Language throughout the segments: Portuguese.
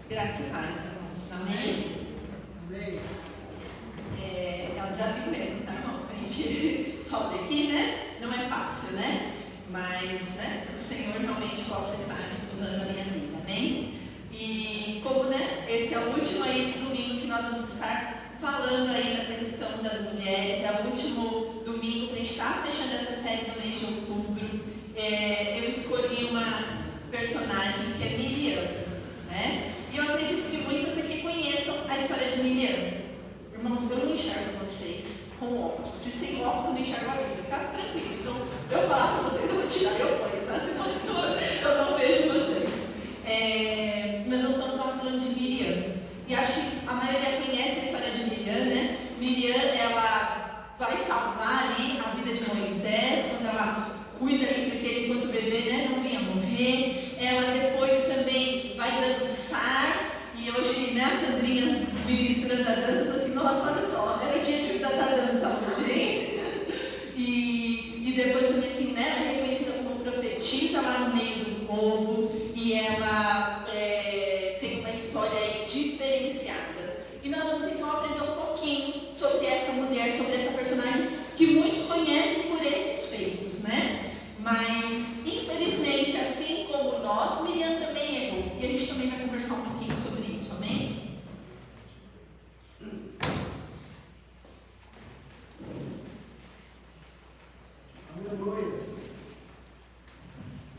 Graças a Deus, irmãos. Amém? Amém. É um desafio mesmo, tá, irmãos? A gente sobe aqui, né? Não é fácil, né? Mas, né, que o Senhor realmente possa estar usando a minha vida, amém? E como, né, esse é o último aí domingo que nós vamos estar falando aí nessa questão das mulheres, é o último domingo para a gente estar fechando essa série do mês de outubro. Eu escolhi uma personagem que é Miriam, né? E eu acredito que muitos aqui conheçam a história de Miriam. Irmãos, eu não enxergo vocês com óculos. Se sem óculos eu não enxergo a Bíblia, fica tranquilo. Então, eu falar para vocês, eu vou tirar meu banho, tá? Senão eu não vejo vocês. Mas nós estamos falando de Miriam. E acho que a maioria conhece a história de Miriam, né? Miriam, ela vai salvar ali a vida de Moisés, quando ela cuida ali para que ele, enquanto bebê, né, não venha morrer. Ela depois também vai dançar. E hoje, né, a Sandrinha ministrando a dança, falou assim, nossa, olha só, era o dia de da dança hoje, hein? E depois também, assim, né, ela é reconhecida como profetisa lá no meio do povo, e ela tem uma história aí diferenciada. E nós vamos então aprender um pouquinho sobre essa mulher, sobre essa personagem, que muitos conhecem por esses feitos, né? Mas, infelizmente, assim como nós, Miriam também errou. E a gente também vai conversar um pouquinho sobre isso, amém?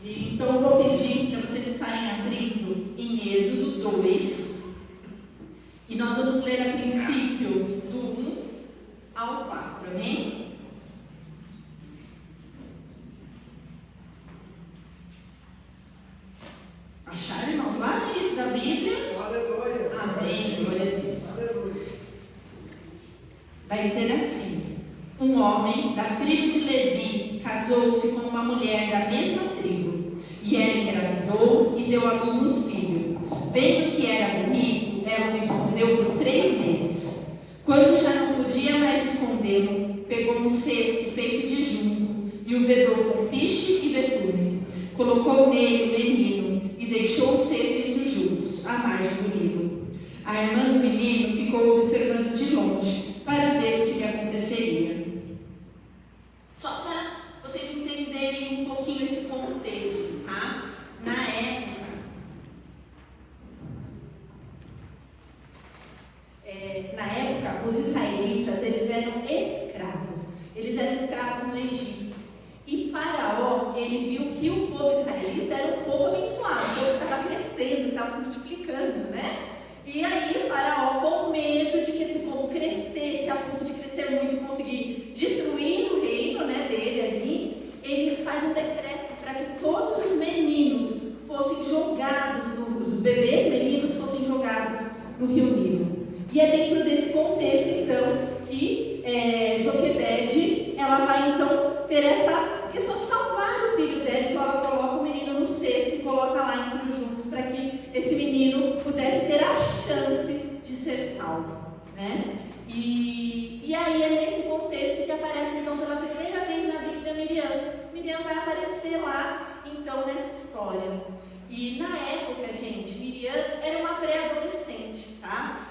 E, então eu vou pedir para vocês estarem abrindo em Êxodo 2. E nós vamos ler a princípio do 1 ao 4, amém? Acharam, irmãos? Lá no início da Bíblia. Aleluia. Amém, glória a Deus. Aleluia. Vai dizer assim: um homem da tribo de Levi casou-se com uma mulher da mesma tribo, e ela engravidou e deu à luz um filho. Vendo que era bonito, ela o escondeu por 3 meses. Quando já não podia mais escondê-lo, pegou um cesto feito de junco e o vedou com piche e betume. Colocou nele o menino e deixou o cesto entre os juncos, à margem do Nilo. A irmã do menino ficou observando de longe para ver o que lhe aconteceria. Só para vocês entenderem um pouquinho esse contexto, tá? Na época, os israelitas, eles eram escravos. Eles eram escravos no Egito. E Faraó, ele viu que o povo israelita era um povo abençoado, o povo estava crescendo, estava se multiplicando, né? E aí Faraó, com medo de que esse povo crescesse, a ponto de crescer muito e conseguir destruir o reino, né, dele ali, ele faz um decreto para que todos os meninos fossem jogados, os bebês meninos fossem jogados no rio Nilo. E é dentro desse contexto, então, que Joquebede, ela vai, então, ter essa questão de salvar o filho dela. Então, ela coloca o menino no cesto e coloca lá entre os juncos para que esse menino pudesse ter a chance de ser salvo, né? E aí é nesse contexto que aparece, então, pela primeira vez na Bíblia, Miriam. Miriam vai aparecer lá, então, nessa história. E na época, gente, Miriam era uma pré-adolescente, tá?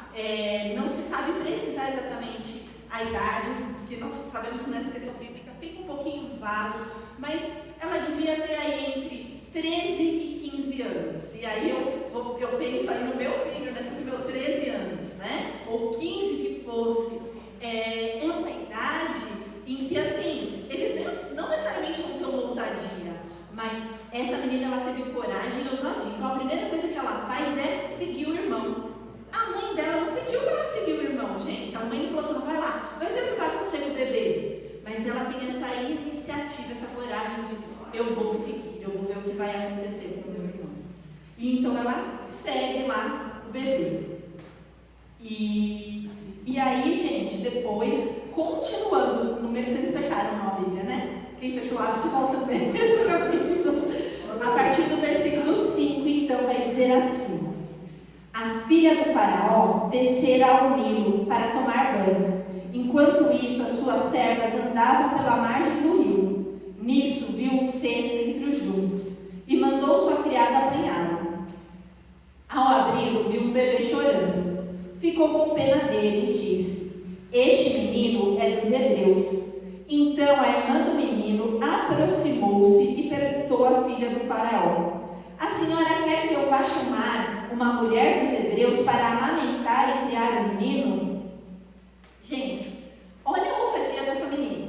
Não se sabe precisar exatamente a idade, porque nós sabemos que nessa questão bíblica fica um pouquinho vago, mas ela devia ter aí entre 13 e 15 anos. E aí eu penso aí no meu filho, né? Se fosse meu 13 anos, né? Ou 15 que fosse. É uma idade em que, assim, eles não necessariamente vão ter uma ousadia, mas essa menina, ela teve coragem e ousadia. Então a primeira coisa que ela faz é seguir o irmão. A mãe dela não pediu para ela seguir o irmão, gente. A mãe falou assim, vai lá, vai ver o que vai acontecer com o bebê. Mas ela tem essa iniciativa, essa coragem de, eu vou seguir, eu vou ver o que vai acontecer com o meu irmão. E então ela segue lá o bebê. E aí, gente, depois, continuando, no vocês não fecharam a Bíblia, né? Quem fechou o hábito, volta bem. A partir do versículo 5, então, vai dizer assim: a filha do faraó descera ao Nilo para tomar banho. Enquanto isso, as suas servas andavam pela margem do rio. Nisso, viu um cesto entre os juncos e mandou sua criada apanhá-lo. Ao abri-lo, viu um com pena dele e disse: este menino é dos hebreus. Então a irmã do menino aproximou-se e perguntou à filha do faraó: a senhora quer que eu vá chamar uma mulher dos hebreus para amamentar e criar um menino? Gente, olha a ousadia dessa menina.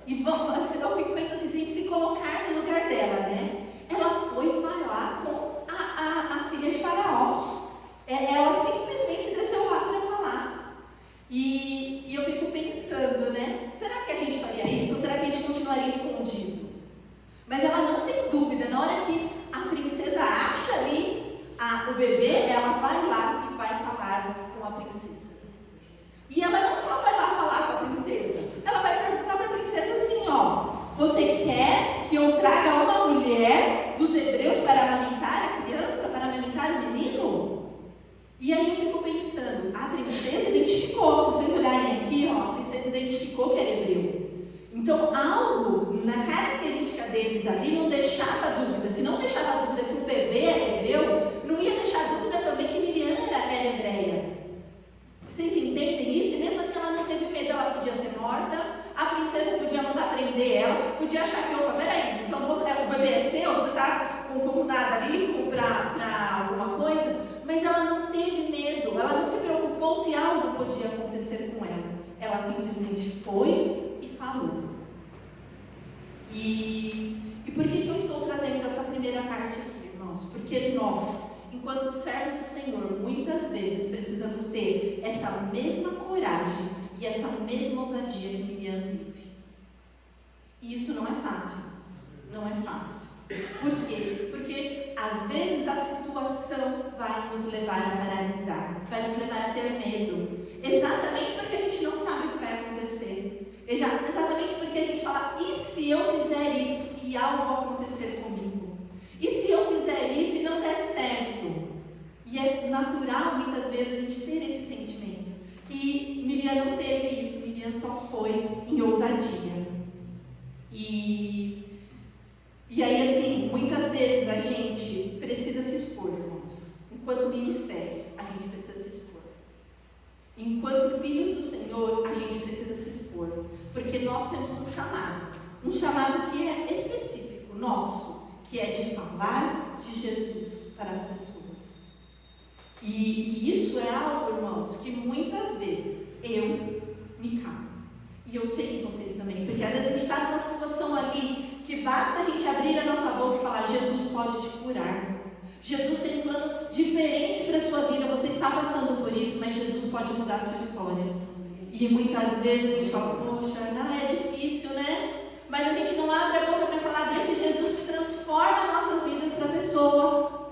E eu fico pensando assim, se colocar no lugar dela, né? Ela foi falar com a filha de faraó. Ela simplesmente desceu lá para falar. E eu fico pensando, né? Será que a gente faria isso? Ou será que a gente continuaria escondido? Mas ela não tem dúvida. Na hora que a princesa acha ali o bebê, ela vai lá e vai falar com a princesa. E ela não só vai lá falar com a princesa. Ela vai perguntar para a princesa assim, ó: você quer que eu traga uma mulher dos hebreus para amamentar a criança? Para amamentar o menino? E aí eu fico pensando, a princesa identificou, se vocês olharem aqui, ó, a princesa identificou que era hebreu. Então algo na característica deles ali não deixava dúvida. Se não deixava dúvida que o bebê era hebreu, não ia deixar dúvida também que Miriam era hebreia. Vocês entendem isso? E mesmo assim ela não teve medo, ela podia ser morta, a princesa podia mandar prender ela, podia achar que, opa, peraí, então o bebê é seu, você está com nada ali para alguma coisa. Mas ela não teve medo, ela não se preocupou se algo podia acontecer com ela. Ela simplesmente foi e falou. E por que eu estou trazendo essa primeira parte aqui, irmãos? Porque nós, enquanto servos do Senhor, muitas vezes precisamos ter essa mesma coragem e essa mesma ousadia que Miriam teve. E isso não é fácil, não é fácil. Por quê? Porque às vezes a situação vai nos levar a paralisar, vai nos levar a ter medo, exatamente porque a gente não sabe o que vai acontecer, exatamente porque a gente fala: e se eu fizer isso e algo acontecer comigo? E se eu fizer isso e não der certo? E é natural muitas vezes a gente ter esses sentimentos. E Miriam não teve isso, Miriam só foi em ousadia. E aí, assim, muitas vezes a gente precisa se expor, irmãos. Enquanto ministério, a gente precisa se expor. Enquanto filhos do Senhor, a gente precisa se expor. Porque nós temos um chamado que é específico, nosso, que é de falar de Jesus para as pessoas. E isso é algo, irmãos, que muitas vezes eu me calo. E eu sei que vocês também, porque às vezes a gente está numa situação ali que basta a gente abrir a nossa boca e falar: Jesus pode te curar. Jesus tem um plano diferente para a sua vida. Você está passando por isso, mas Jesus pode mudar a sua história. E muitas vezes a gente fala: poxa, é difícil, né? Mas a gente não abre a boca para falar desse Jesus que transforma nossas vidas para a pessoa.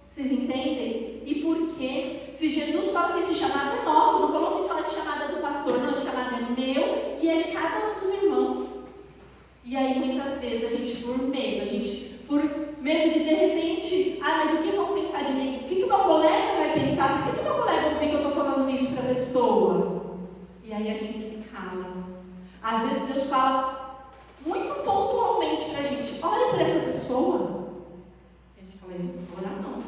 Vocês entendem? E por quê? Se Jesus fala que esse chamado é nosso, não falou que só esse chamado é do pastor, não, esse chamado é meu e é de cada um dos irmãos. E aí muitas vezes a gente por medo de repente, mas o que vão pensar de mim? O que o meu colega vai pensar? Por que se meu colega ouvir que eu estou falando isso para a pessoa? E aí a gente se cala. Às vezes Deus fala muito pontualmente para a gente: ore por essa pessoa. E a gente fala: eu não vou orar não.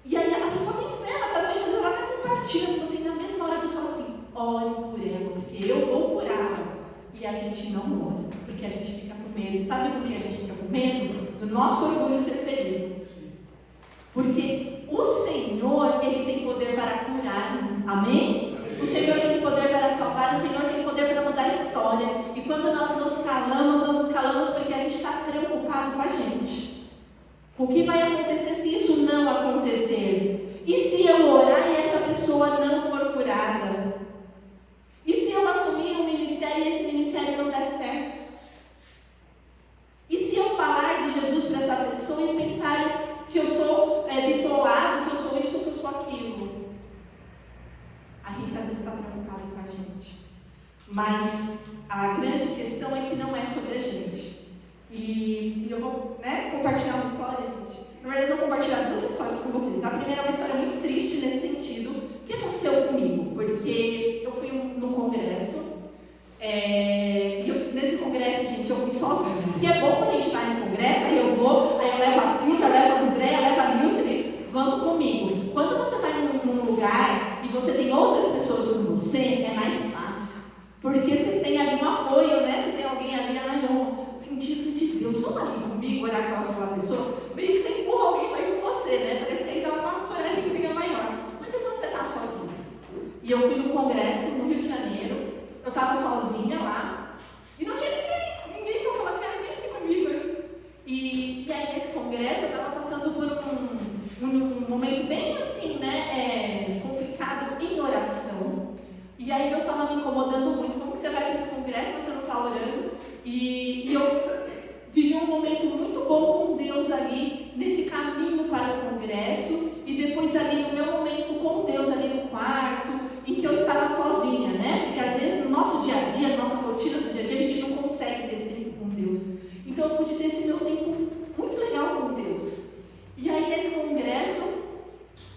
E aí a pessoa está enferma, está doente, às vezes ela está compartilhando com você, na mesma hora Deus fala assim: ore por ela, porque eu vou curá-la. E a gente não ora, porque a gente fica com medo. Sabe por que a gente fica com medo? Do nosso orgulho ser ferido. Porque o Senhor, Ele tem poder para curar. Amém? O Senhor tem poder para salvar, o Senhor tem poder para mudar a história. E quando nós nos calamos porque a gente está preocupado com a gente. O que vai acontecer se isso não acontecer? E se eu orar e essa pessoa não for curada? E se eu assumir um ministério e esse ministério não der certo? E se eu falar de Jesus para essa pessoa e pensar que eu sou bitolado, que eu sou isso, que eu sou aquilo? A gente às vezes está preocupado com a gente. Mas a grande questão é que não é sobre a gente. E eu vou compartilhar uma história, gente. Na verdade, eu vou compartilhar duas histórias com vocês. A primeira é uma história muito triste nesse sentido. O que aconteceu comigo? Porque eu fui num congresso. E nesse congresso, gente, eu fui sozinha. Porque é bom quando a gente vai no congresso, aí eu vou, aí eu levo a Silvia, eu levo a André, eu levo a Nilce, vamos comigo. Quando você vai num lugar e você tem aí Deus estava me incomodando muito. Como que você vai para esse congresso se você não está orando? E eu vivi um momento muito bom com Deus ali, nesse caminho para o congresso, e depois ali no meu momento com Deus ali no quarto, em que eu estava sozinha, né? Porque às vezes no nosso dia a dia, na nossa rotina do dia a dia, a gente não consegue ter esse tempo com Deus. Então eu pude ter esse meu tempo muito legal com Deus. E aí nesse congresso,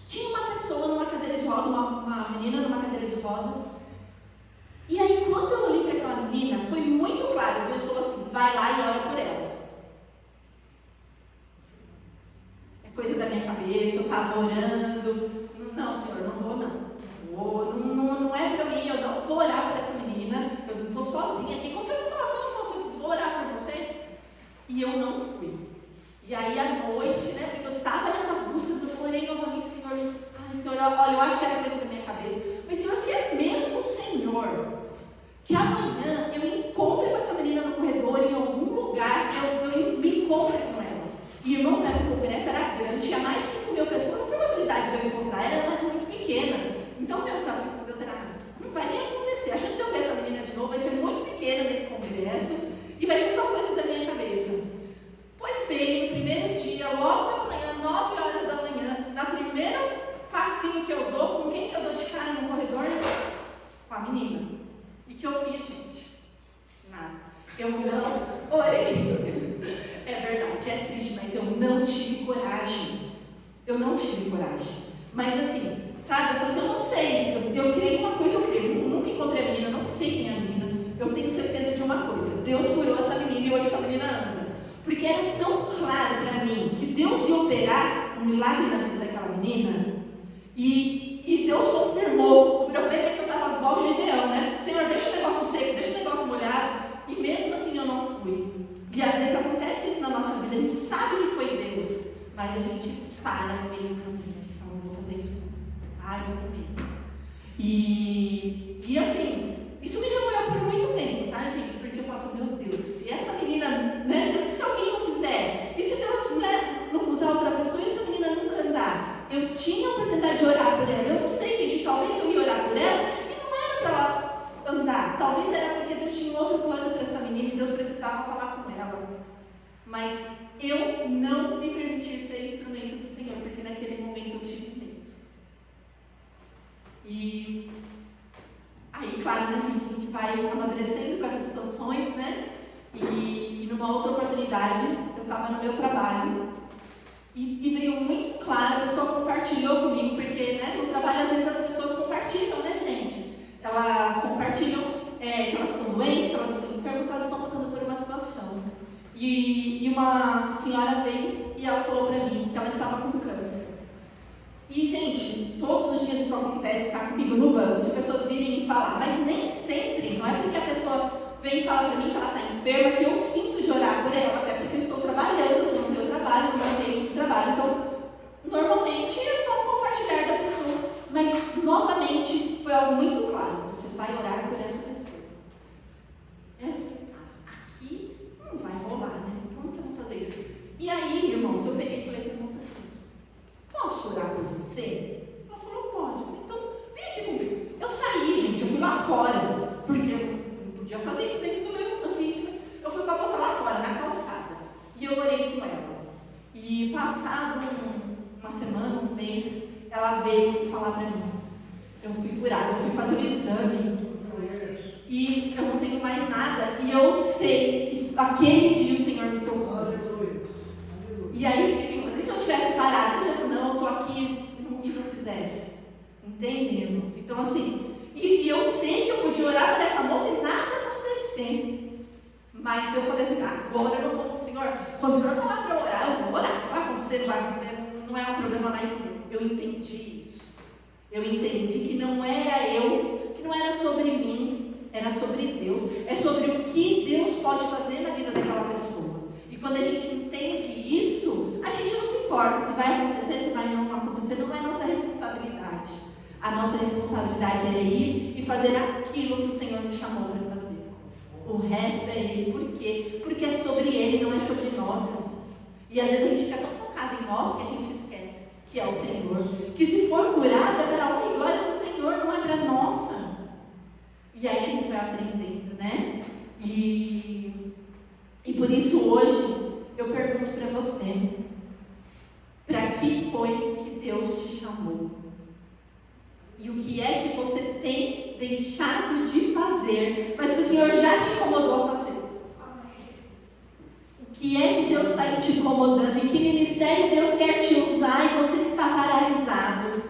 tinha uma pessoa numa cadeira de roda, uma menina numa cadeira de roda. E aí quando eu olhei para aquela menina, foi muito claro, Deus falou assim, vai lá e ora por ela. É coisa da minha cabeça, eu estava orando. Não, Senhor, não vou não. Não é para eu ir, eu não vou orar por essa menina. Eu não estou sozinha aqui. Como que eu vou falar assim, moça, eu vou orar por você? E eu não fui. E aí à noite, né, porque eu estava nessa busca, eu orei novamente, Senhor. Ai, Senhor, olha, eu acho que era coisa da minha cabeça. Mas, Senhor, se é mesmo o Senhor, que amanhã eu encontre com essa menina no corredor, em algum lugar, eu me encontre com ela. E irmãos, o congresso era grande, tinha mais 5.000 pessoas, a probabilidade de eu encontrar ela era muito pequena. Então, meu desafio com Deus era, não vai nem acontecer. A chance de eu ver essa menina de novo vai ser muito pequena nesse congresso, e vai ser só coisa da minha cabeça. Pois bem, no primeiro dia, logo pela manhã, 9 horas da manhã, na primeira passinho que eu dou, com quem que eu dou de cara no corredor? Com a menina. E que eu fiz, gente? Nada. Eu não orei. É verdade, é triste, mas eu não tive coragem. Eu não tive coragem. Mas assim, sabe, eu falei assim, eu não sei. Eu creio uma coisa, eu creio. Eu nunca encontrei a menina, eu não sei quem é a menina. Eu tenho certeza de uma coisa. Deus curou essa menina e hoje essa menina anda. Porque era tão claro para mim que Deus ia operar um milagre na vida daquela menina. E Deus confirmou. O problema é que eu estava igual o Gideão, né? Senhor, deixa o negócio seco, deixa o negócio molhado. E mesmo assim eu não fui. E às vezes acontece isso na nossa vida. A gente sabe que foi Deus, mas a gente para no meio do caminho. A gente fala, não vou fazer isso. Ai, eu tô com medo. E assim, isso me remoeu por muito tempo, tá, gente? Porque eu falo assim, meu Deus, se essa menina, né, se alguém não fizer, e se Deus, né, não usar outra pessoa e essa menina nunca andar, eu tinha a oportunidade de orar por ela. Eu não sei, gente, talvez eu ia orar por ela e não era para ela andar. Talvez era porque Deus tinha outro plano para essa menina e Deus precisava falar com ela. Mas eu não me permiti ser instrumento do Senhor, porque naquele momento eu tive medo. E aí, claro, né, gente, a gente vai amadurecendo com essas situações, né? E numa outra oportunidade, eu estava no meu trabalho e veio muito claro, a pessoa compartilhou comigo, porque, né, no trabalho às vezes as pessoas compartilham, né, gente? Elas compartilham que elas estão doentes, que elas estão enfermas, que elas estão passando por uma situação. E uma senhora veio e ela falou para mim que ela estava com câncer. E, gente, todos os dias isso acontece, está comigo no banco, de pessoas virem me falar, mas nem sempre, não é porque a pessoa vem falar para mim que ela está enferma, que eu sinto de orar por ela, até porque eu estou trabalhando, estou no meu trabalho, no meu ambiente de trabalho, então, normalmente é só um compartilhar da pessoa, mas, novamente, foi algo muito claro, você vai orar por essa pessoa. Eu falei, aqui não vai rolar, né? Como que eu vou fazer isso? E aí, irmãos, eu peguei e falei para a moça assim, posso orar por você? Ela falou, pode. Eu falei, então, vem aqui comigo. Eu saí, gente, eu fui lá fora, porque eu não podia fazer isso dentro do meu ambiente. Eu fui com a moça lá fora, na calçada, e eu orei com ela. E passado uma semana, um mês, ela veio falar para mim. Eu fui curada, eu fui fazer um exame. E eu não tenho mais nada, e eu sei que aquele dia o Senhor me tocou. E aí eu fiquei pensando, e se eu tivesse parado? Se eu já não, eu estou aqui e não fizesse. Entendem, irmãos? Então assim, e eu sei que eu podia orar por essa moça e nada acontecer. Mas eu falei assim, agora eu não vou, Senhor, quando o Senhor falar para eu orar, eu vou orar. Se vai acontecer, não vai acontecer, não é um problema mais meu. Eu entendi isso. Eu entendi que não era eu, que não era sobre mim, era sobre Deus. É sobre o que Deus pode fazer na vida daquela pessoa. E quando a gente entende isso, a gente não se importa se vai acontecer, se vai não acontecer, não é nossa responsabilidade. A nossa responsabilidade é ir e fazer aquilo que o Senhor nos chamou para fazer. O resto é Ele. Por quê? Porque é sobre Ele, não é sobre nós, irmãos. E às vezes a gente fica tão focado em nós que a gente esquece que é o Senhor. Que se for curada, é para a honra e glória do Senhor, não é para a nossa. Deus te chamou? E o que é que você tem deixado de fazer, mas que o Senhor já te incomodou a fazer? O que é que Deus está te incomodando? Em que ministério Deus quer te usar e você está paralisado?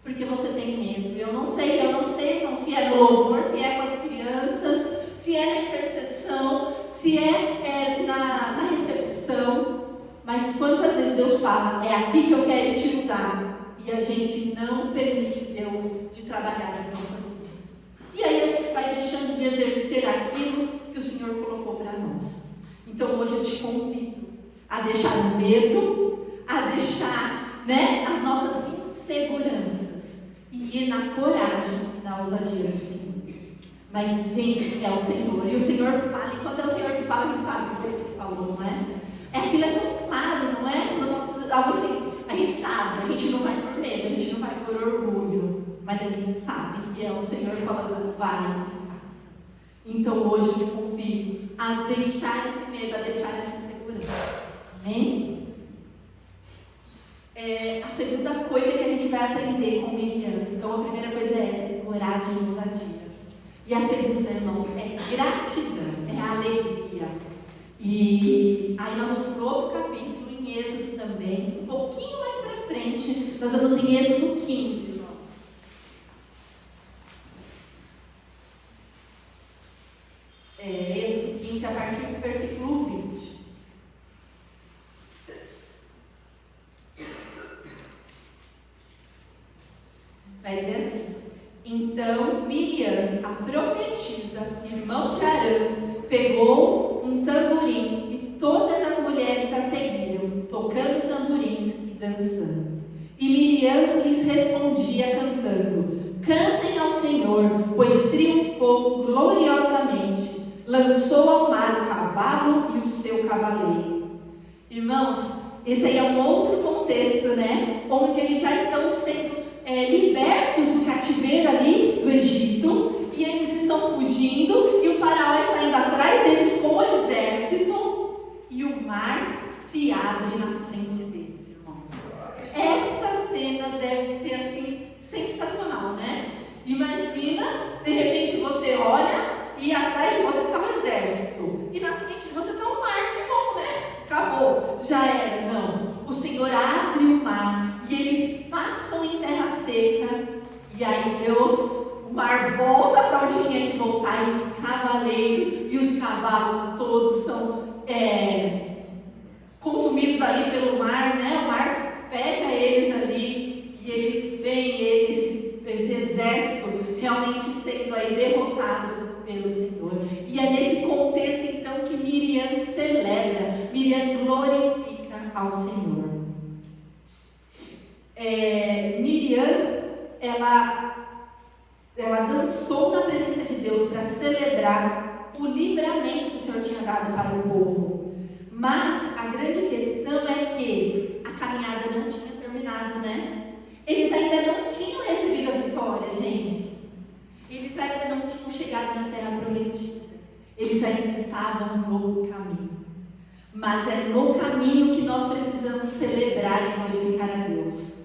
Porque você tem medo. Eu não sei não, se é no louvor, se é com as crianças, se é na intercessão, se é na recepção. Mas quantas vezes Deus fala, é aqui que eu quero te usar, e a gente não permite Deus de trabalhar nas nossas vidas. E aí a gente vai deixando de exercer aquilo que o Senhor colocou para nós. Então hoje eu te convido a deixar o medo, a deixar, as nossas inseguranças e ir na coragem e na ousadia do Senhor. Mas, gente, é o Senhor. E o Senhor fala, e quando é o Senhor que fala, a gente sabe o que ele falou, não é? Aquilo é tão claro, não é? No nosso, algo assim, a gente sabe, a gente não vai por medo, a gente não vai por orgulho, mas a gente sabe que é o Senhor falando, vai e faça. Então hoje eu te convido a deixar esse medo, a deixar essa insegurança. Amém? A segunda coisa que a gente vai aprender com Miriam. Então a primeira coisa é essa, coragem e ousadia. E a segunda, irmãos, é gratidão, é alegria. E aí nós vamos para outro capítulo, em Êxodo também, um pouquinho mais para frente, nós vamos em Êxodo 15, irmãos. Êxodo 15, a partir do versículo 20. Vai dizer assim: então Miriam, a profetisa, irmão de Arão, pegou um tamborim e todas as mulheres a seguiram, tocando tamborins e dançando. E Miriam lhes respondia cantando: cantem ao Senhor, pois triunfou gloriosamente, lançou ao mar o cavalo e o seu cavaleiro. Irmãos, esse aí é um outro contexto, onde eles já estão sendo libertos do cativeiro ali do Egito, e eles estão fugindo, e o faraó está indo atrás deles com o exército, e o mar se abre na frente deles, irmãos. Essa cena deve ser assim, sensacional, Imagina, de repente você olha, e atrás de você está um exército, e na frente de você está o mar, que bom, Acabou, já era. Não, o Senhor abre o mar, e eles passam em terra seca, e aí Deus, o mar volta para onde tinha que voltar, e os cavaleiros e os cavalos todos são consumidos ali pelo mar, O mar pega eles ali, e eles veem esse exército realmente sendo aí derrotado pelo Senhor. E é nesse contexto então que Miriam celebra, Miriam glorifica ao Senhor. Miriam, ela dançou na presença de Deus para celebrar o livramento que o Senhor tinha dado para o povo. Mas a grande questão é que a caminhada não tinha terminado, Eles ainda não tinham recebido a vitória, gente. Eles ainda não tinham chegado na terra prometida. Eles ainda estavam no caminho. Mas é no caminho que nós precisamos celebrar e glorificar a Deus.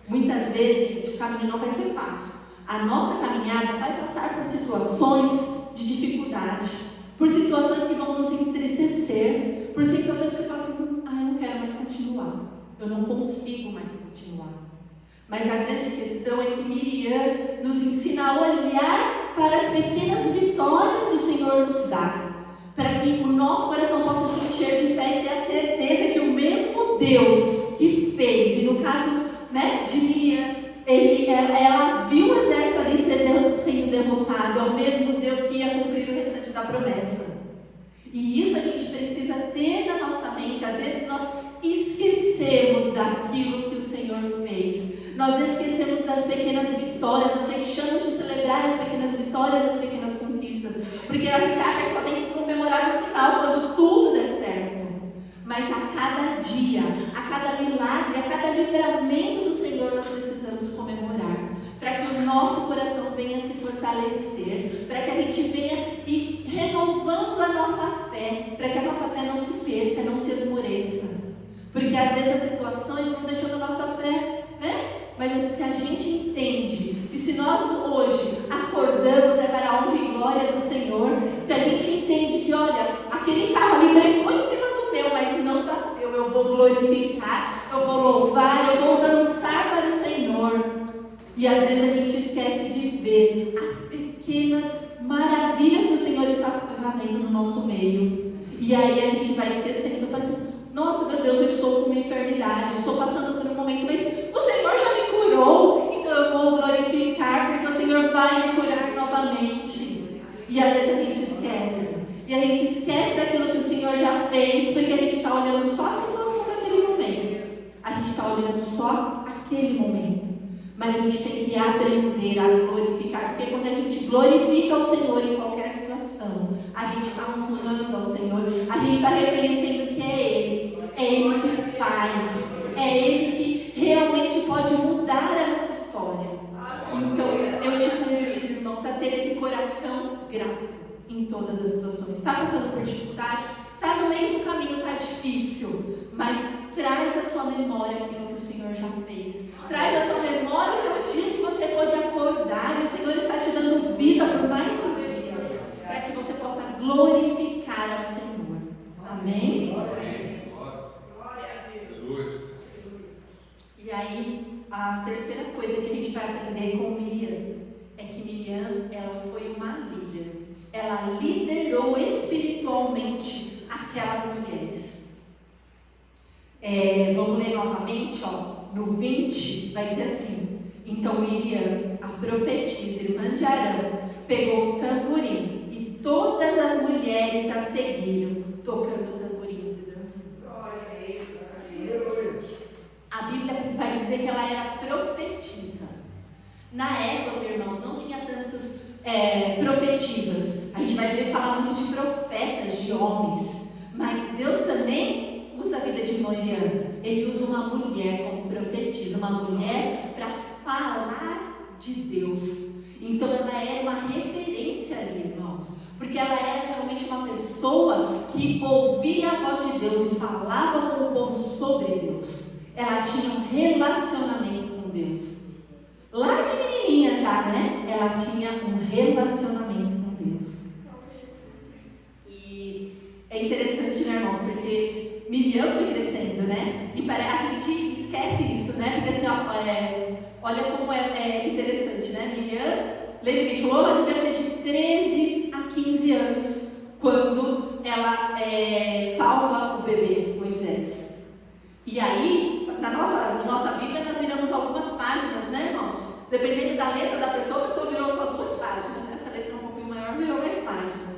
Muitas vezes, gente, o caminho não vai ser fácil. A nossa caminhada vai passar por situações de dificuldade, por situações que vão nos entristecer, por situações que você fala assim, eu não quero mais continuar, eu não consigo mais continuar. Mas a grande questão é que Miriam nos ensina a olhar para as pequenas vitórias que o Senhor nos dá, para que o nosso coração possa se encher de fé e ter a certeza que o mesmo Deus que fez, e no caso de Miriam, ela viu o exército ali sendo derrotado, é o mesmo Deus que ia cumprir o restante da promessa. E isso a gente precisa ter na nossa mente. Às vezes nós esquecemos daquilo que o Senhor fez, nós esquecemos das pequenas vitórias, nós deixamos de celebrar as pequenas vitórias, as pequenas conquistas, porque a gente acha que só tem que comemorar no final, quando tudo der certo. Mas a cada dia, a cada milagre, a cada livramento do Senhor, nós precisamos comemorar, para que o nosso coração venha se fortalecer, para que a gente venha ir renovando a nossa fé, para que a nossa fé não se perca, não se esmoreça. Porque às vezes as situações vão deixando a nossa fé, gente entende que se nós hoje acordamos é para a honra e glória do Senhor, se a gente entende que, olha, aquele carro ali brecou em cima do meu, mas não bateu, eu vou glorificar, eu vou louvar, eu vou dançar para o Senhor. E às vezes a gente esquece de ver as pequenas maravilhas que o Senhor está fazendo no nosso meio. E aí a gente vai esquecendo, pensando, nossa, meu Deus, eu estou com uma enfermidade, estou passando por um momento, mas o Senhor já me curou, então eu vou glorificar, porque o Senhor vai me curar novamente. E às vezes a gente esquece. E a gente esquece daquilo que o Senhor já fez, porque a gente está olhando só a situação daquele momento. A gente está olhando só aquele momento. Mas a gente tem que aprender a glorificar, porque quando a gente glorifica o Senhor em qualquer situação, a gente está honrando ao Senhor, a gente está reconhecendo que é Ele que faz, é Ele que realmente pode mudar a nossa história. Então, eu te convido, irmãos, a ter esse coração grato em todas as situações. Está passando por dificuldade? Está no meio do caminho, está difícil, mas traz à sua memória aquilo que o Senhor já fez. Traz à sua memória o seu dia que você pode acordar e o Senhor está te dando vida por mais um dia, para que você possa glorificar ao Senhor. Amém? E aí, a terceira coisa que a gente vai aprender com Miriam é que Miriam, ela foi uma líder. Ela liderou espiritualmente aquelas mulheres. Vamos ler novamente, no 20, vai dizer assim: então Miriam, a profetisa, irmã de Arão, pegou o tamborim e todas as mulheres a seguiram, tocando tamborins e dançando. A Bíblia vai dizer que ela era profetisa. Na época, irmãos, não tinha tantos profetisas. A gente vai ver falar muito de profetas, de homens, mas Deus também usa a vida de Miriam. Ele usa uma mulher como profetisa, uma mulher para falar de Deus. Então ela era uma referência ali, irmãos, porque ela era realmente uma pessoa que ouvia a voz de Deus e falava com o povo sobre Deus. Ela tinha um relacionamento com Deus. Lá de menininha já, né? Ela tinha um relacionamento com Deus. E é interessante, né, irmãos? Porque Miriam foi crescendo, né? E a gente esquece isso, né? Porque assim, olha como é interessante, né? Miriam, lembra que a gente falou? Ela devia ter de 13 a 15 anos quando ela salva o bebê Moisés. E aí, na nossa Bíblia, nós viramos algumas páginas, né, irmãos? Dependendo da letra da pessoa, a pessoa virou só 2 páginas. Essa letra é um pouquinho maior, virou mais páginas.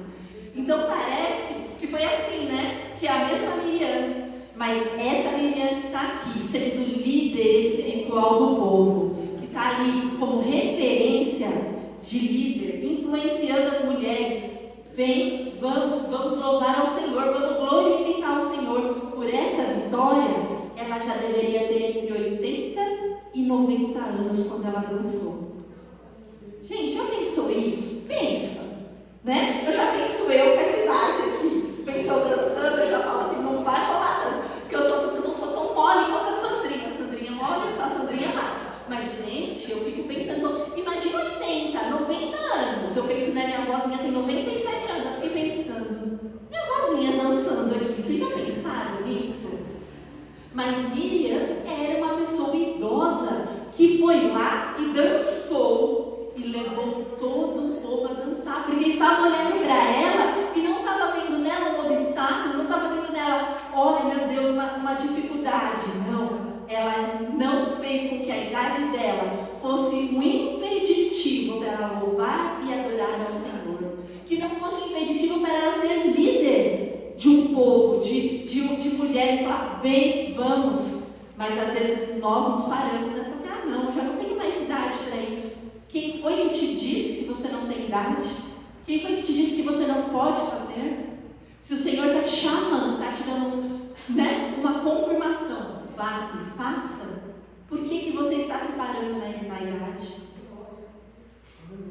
Então parece que foi assim, né? Que é a mesma Miriam, mas essa Miriam que está aqui, sendo líder espiritual do povo, que está ali como referência de líder, influenciando as mulheres, vem, vamos louvar ao Senhor, vamos glorificar o Senhor por essa vitória. Ela já deveria ter entre 80 e 90 anos quando ela dançou. Gente, já pensou isso? Pensa, né? Eu já penso eu com essa idade aqui. Penso eu dançando, eu já falo assim, não vai rolar tanto, porque eu não sou tão mole quanto a Sandrinha. A Sandrinha mole, a Sandrinha lá. Mas, gente, eu fico pensando, imagina 80, 90 anos. Eu penso, né, minha vozinha tem 97 anos. Eu fiquei pensando, minha vozinha dançando aqui. Vocês já pensaram nisso? Mas Miriam era uma pessoa idosa que foi lá e dançou e levou todo o povo a dançar, porque estava olhando para ela e não estava vendo nela um obstáculo, não estava vendo nela, olha, meu Deus, uma dificuldade. Não, ela não fez com que a idade dela fosse um impeditivo para ela louvar e adorar ao Senhor, que não fosse um impeditivo para ela ser líder de um povo, de mulheres, falar, vem, vamos. Mas às vezes nós nos paramos e falamos assim, não, eu já não tenho mais idade para isso. Quem foi que te disse que você não tem idade? Quem foi que te disse que você não pode fazer? Se o Senhor está te chamando, está te dando, né, uma confirmação, vá e faça, por que você está se parando na idade?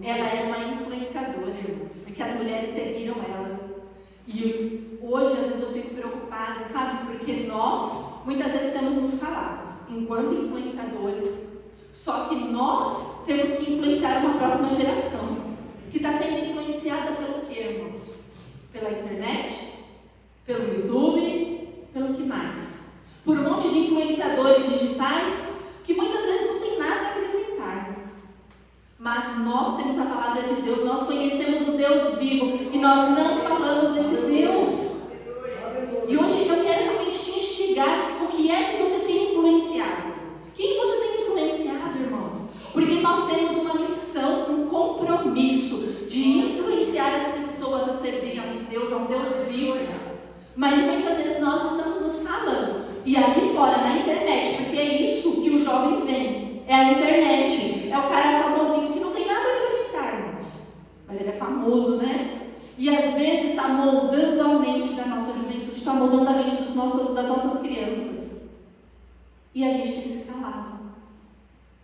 Ela era uma influenciadora, irmãos, porque as mulheres seguiram ela. E hoje, às vezes, eu fico preocupada, sabe? Porque nós, muitas vezes, temos nos calado, enquanto influenciadores. Só que nós temos que influenciar uma próxima geração, que está sendo influenciada pelo quê, irmãos? Pela internet? Pelo YouTube? Pelo que mais? Por um monte de influenciadores digitais que muitas vezes não tem nada a acrescentar. Mas nós temos a palavra de Deus, nós conhecemos o Deus vivo e nós não falamos desse Deus. E hoje eu quero realmente te instigar o que é que você tem influenciado. Quem você tem influenciado, irmãos? Porque nós temos uma missão, um compromisso de influenciar as pessoas a servirem a um Deus vivo. Mas muitas vezes nós estamos nos calando. E ali fora, na internet, porque é isso que os jovens veem. É a internet, é o cara famosinho que não tem nada a acrescentar, irmãos. Mas ele é famoso, né? E às vezes está moldando a mente da nossa juventude, está moldando a mente das nossas crianças. E a gente tem que se calar.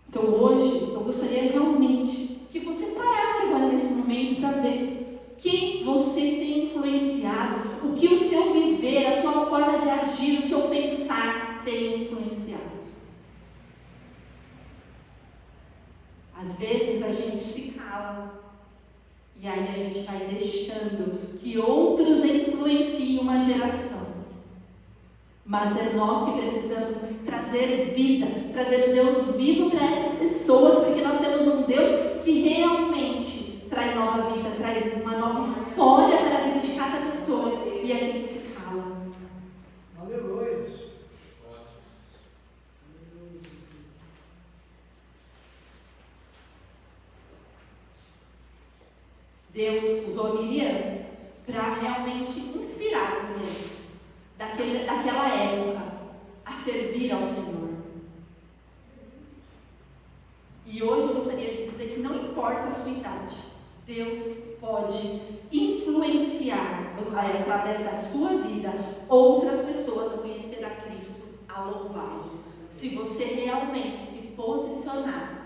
Então hoje, eu gostaria realmente que você parasse agora nesse momento para ver quem você tem influenciado, o que o seu viver, a sua forma de agir, o seu pensar tem influenciado. Às vezes a gente se cala e aí a gente vai deixando que outros influenciem uma geração. Mas é nós que precisamos trazer vida, trazer o Deus vivo para essas pessoas, porque nós temos um Deus que realmente traz nova vida, traz uma nova história para a vida de cada pessoa. E a gente se cala. Aleluia. Deus usou Miriam para realmente inspirar as mulheres daquela época a servir ao Senhor. E hoje eu gostaria de dizer que não importa a sua idade, Deus pode influenciar, através da sua vida, outras pessoas a conhecer a Cristo, a louvá-lo. Se você realmente se posicionar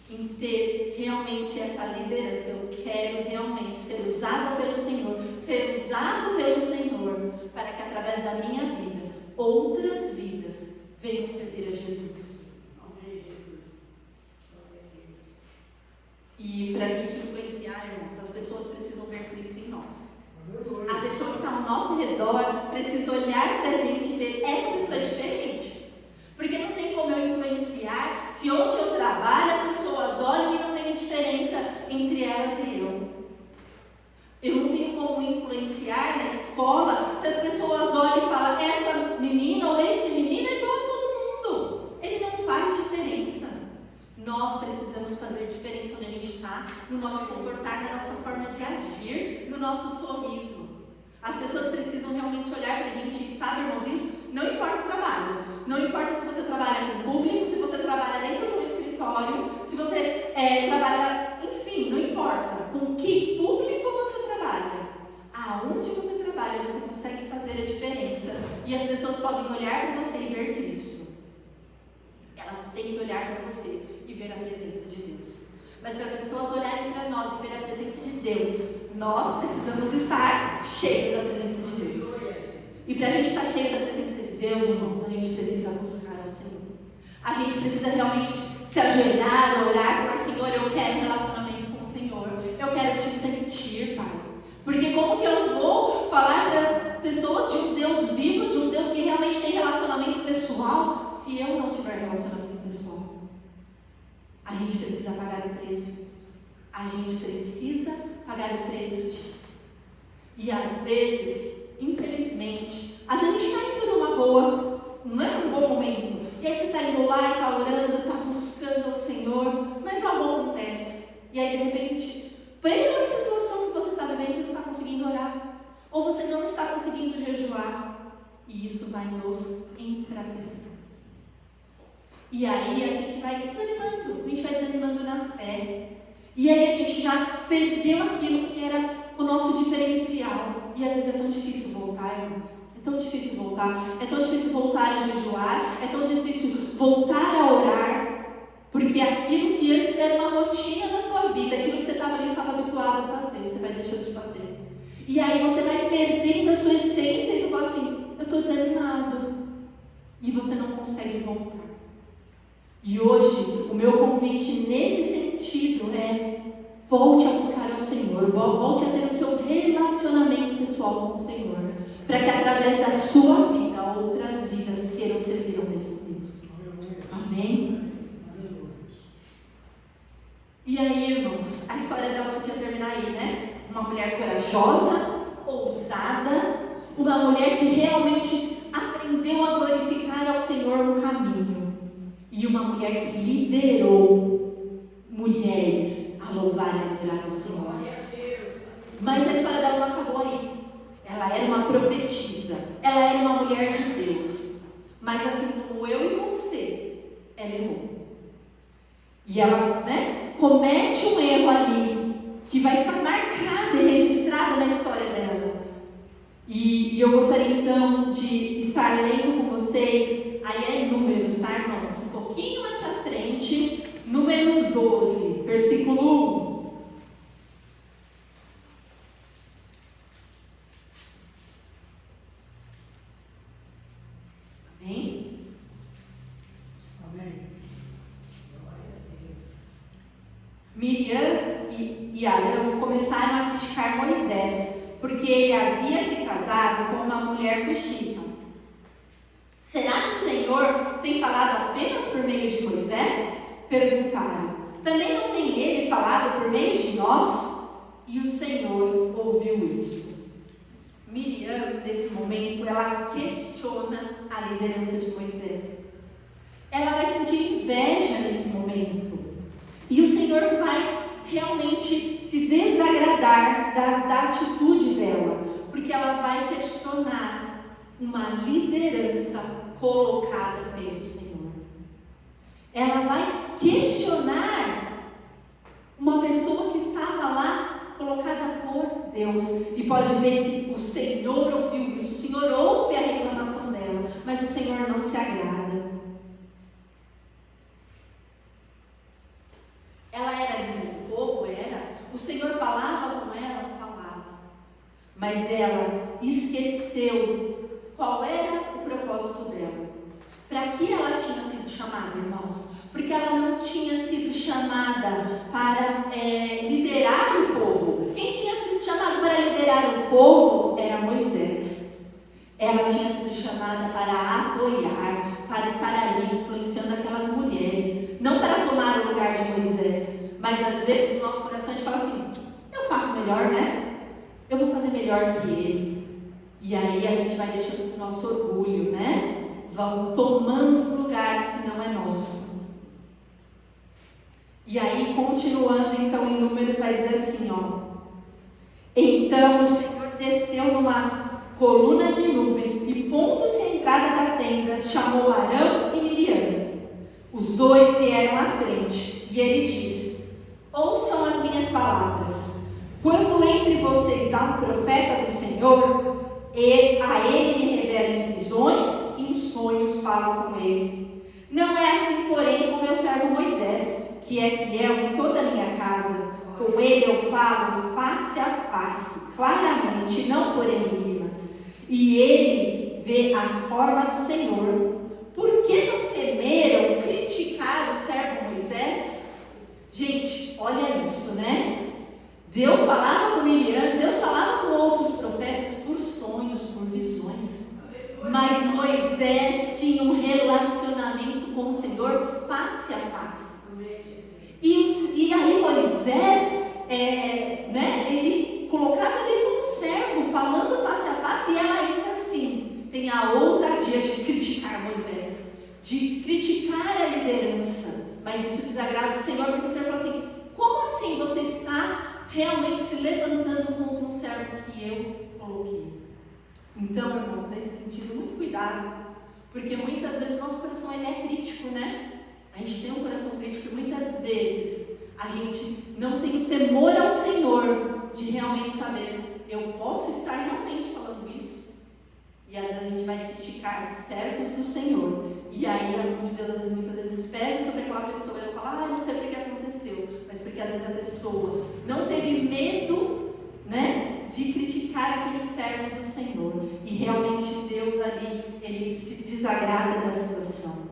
em ter realmente essa liderança, eu quero realmente ser usada pelo Senhor, ser usado pelo Senhor, para que através da minha vida, outras vidas venham servir a Jesus. E para a gente influenciar, irmãos, as pessoas precisam ver Cristo em nós. A pessoa que está ao nosso redor precisa olhar para a gente e ver, essa pessoa é diferente. Porque não tem como eu influenciar se onde eu trabalho as pessoas olham e não tem diferença entre elas e eu. Eu não tenho como influenciar na escola se as pessoas olham e falam, essa menina ou esse menino é igual a todo mundo. Ele não faz diferença. Nós precisamos fazer diferença onde a gente está, no nosso comportar, na nossa forma de agir, no nosso sorriso. As pessoas precisam realmente olhar para a gente e sabe, irmãos, isso não importa o trabalho. Não importa se você trabalha com público, se você trabalha dentro de um escritório, se você trabalha, enfim, não importa com que público você trabalha. Aonde você trabalha, você consegue fazer a diferença. E as pessoas podem olhar para você e ver Cristo. Elas têm que olhar para você e ver a presença de Deus. Mas para as pessoas olharem para nós e ver a presença de Deus, nós precisamos estar cheios da presença de Deus. E para a gente estar cheio da presença de Deus, irmãos, a gente precisa buscar ao Senhor. A gente precisa realmente se ajoelhar, orar, falar, Senhor, eu quero um relacionamento com o Senhor. Eu quero te sentir, Pai. Porque como que eu vou falar para as pessoas de um Deus vivo, de um Deus que realmente tem relacionamento pessoal, se eu não tiver relacionamento pessoal? A gente precisa pagar o preço. A gente precisa pagar o preço disso. E às vezes, infelizmente, às vezes a gente está indo numa boa, não é um bom momento. E aí você está indo lá e está orando, está buscando o Senhor, mas algo acontece. E aí de repente, pela situação que você está vivendo, você não está conseguindo orar. Ou você não está conseguindo jejuar. E isso vai nos enfraquecer. E aí a gente vai desanimando na fé. E aí a gente já perdeu aquilo que era o nosso diferencial. E às vezes é tão difícil voltar, irmãos. É tão difícil voltar. É tão difícil voltar a jejuar. É tão difícil voltar a orar. Porque aquilo que antes era uma rotina da sua vida, aquilo que você estava habituado a fazer, você vai deixando de fazer. E aí você vai perdendo a sua essência e você fala assim, eu estou desanimado. E você não consegue voltar. E hoje, o meu convite nesse sentido é: volte a buscar ao Senhor, volte a ter o seu relacionamento pessoal com o Senhor, para que através da sua vida, outras vidas queiram servir ao mesmo Deus. Amém? E aí, irmãos, a história dela podia terminar aí, né? Uma mulher corajosa, ousada, uma mulher que realmente aprendeu a glorificar ao Senhor no caminho. E uma mulher que liderou mulheres a louvar e adorar ao Senhor. Mas a história dela não acabou aí. Ela era uma profetisa. Ela era uma mulher de Deus. Mas assim como eu e você, ela errou. E ela, comete um erro ali que vai ficar marcada e registrada na história dela. E eu gostaria então de estar lendo com vocês, aí é Números, tá, irmãos? Um pouquinho mais pra frente, Números 12, versículo 1. Amém? Amém. Miriam e Arão começaram a criticar Moisés, porque ele havia se casado com uma mulher cuxita. Será que o Senhor tem falado apenas por meio de Moisés? Perguntaram. Também não tem ele falado por meio de nós? E o Senhor ouviu isso. Miriam, nesse momento, ela questiona a liderança de Moisés. Ela vai sentir inveja nesse momento. E o Senhor vai realmente se desagradar da atitude dela, porque ela vai questionar uma liderança colocada pelo Senhor. Ela vai questionar uma pessoa que estava lá colocada por Deus. E pode ver que o Senhor ouviu isso, o Senhor ouve a reclamação dela, mas o Senhor não se agrada. Ela era líder do povo? Era. O Senhor falava com ela? Falava. Mas ela esqueceu qual era o propósito dela. Para que ela tinha sido chamada, irmãos? Porque ela não tinha sido chamada para liderar o povo. Quem tinha sido chamado para liderar o povo era Moisés. Ela tinha sido chamada para apoiar, para estar ali influenciando aquelas mulheres, não para tomar o lugar de Moisés. Mas às vezes no nosso coração a gente fala assim: eu faço melhor, né? Eu vou fazer melhor que ele. E aí a gente vai deixando o nosso orgulho, né? Vão tomando um lugar que não é nosso. E aí, continuando então em Números, vai dizer assim, então o Senhor desceu numa coluna de nuvem e, pondo-se à entrada da tenda, chamou Arão e Miriam. Os dois vieram à frente e ele disse: ouçam as minhas palavras. Quando entre vocês há um profeta do Senhor, a ele me revela em visões e em sonhos falo com ele. Não é assim, porém, com meu servo Moisés, que é fiel em toda a minha casa. Com ele eu falo face a face, claramente, não por enigmas. E ele vê a forma do Senhor. Por que não temeram criticar o servo Moisés? Gente, olha isso, né? Deus falava com Miriam, Deus falava com outros profetas por sonhos, por visões. Mas Moisés tinha um relacionamento com o Senhor face a face. E aí Moisés, ele colocava ele como servo, falando face a face, e ela ainda assim tem a ousadia de criticar Moisés, de criticar a liderança. Mas isso desagrada o Senhor, porque o Senhor fala assim: como assim você está realmente se levantando contra um servo que eu coloquei? Então, irmãos, nesse sentido, muito cuidado, porque muitas vezes o nosso coração ele é crítico, né? A gente tem um coração crítico e muitas vezes a gente não tem o temor ao Senhor de realmente saber: eu posso estar realmente falando isso? E às vezes a gente vai criticar servos do Senhor. E aí, a mão de Deus, muitas vezes pega sobre aquela pessoa e ela fala: não sei o que aconteceu. Mas porque às vezes a pessoa não teve medo, né, de criticar aquele servo do Senhor. E realmente Deus ali, ele se desagrada da situação.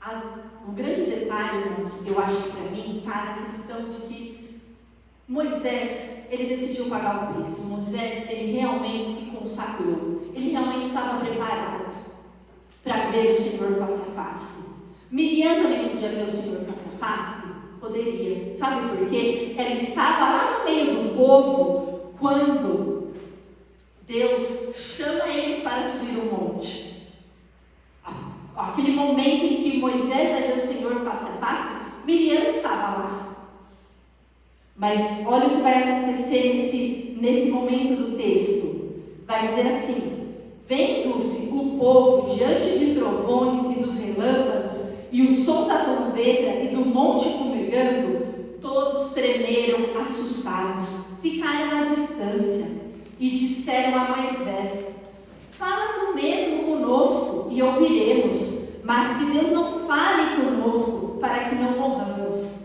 O grande detalhe, irmãos, eu acho que para mim está na questão de que Moisés, ele decidiu pagar o preço. Moisés, ele realmente se consagrou. Ele realmente estava preparado para ver o Senhor face a face. Miriam também podia ver o Senhor face a face? Poderia. Sabe por quê? Ela estava lá no meio do povo quando Deus chama eles para subir o monte. Aquele momento em que Moisés vai ver o Senhor face a face, Miriam estava lá. Mas olha o que vai acontecer nesse momento do texto. Vai dizer assim: vendo-se o povo diante de trovões e dos relâmpagos, e o som da trombeta e do monte fumegando, todos tremeram assustados, ficaram à distância, e disseram a Moisés: fala tu mesmo conosco e ouviremos, mas que Deus não fale conosco para que não morramos.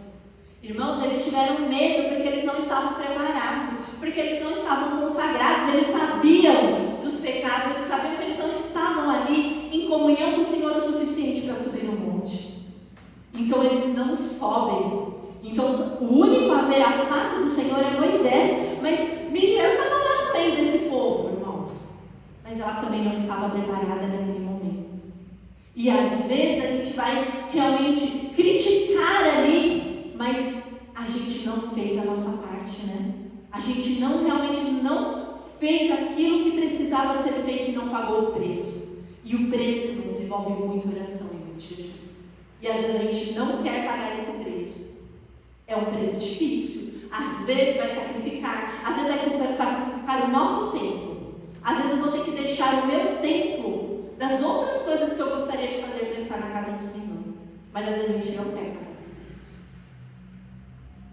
Irmãos, eles tiveram medo porque eles não estavam preparados, porque eles não estavam consagrados, eles sabiam dos pecados, eles sabiam que eles não estavam ali em comunhão com o Senhor o suficiente para subir no monte. Então eles não sobem. Então o único a ver a face do Senhor é Moisés, mas Miriam estava lá no meio desse povo, irmãos. Mas ela também não estava preparada naquele momento. E às vezes a gente vai realmente criticar ali, mas a gente não fez a nossa parte, né? A gente realmente não fez aquilo que precisava ser feito e não pagou o preço. E o preço, irmãos, envolve muita oração e muito jejum. E às vezes a gente não quer pagar esse preço. É um preço difícil. Às vezes vai sacrificar, às vezes vai sacrificar o nosso tempo. Às vezes eu vou ter que deixar o meu tempo das outras coisas que eu gostaria de fazer para estar na casa do Senhor. Mas às vezes a gente não quer pagar esse preço.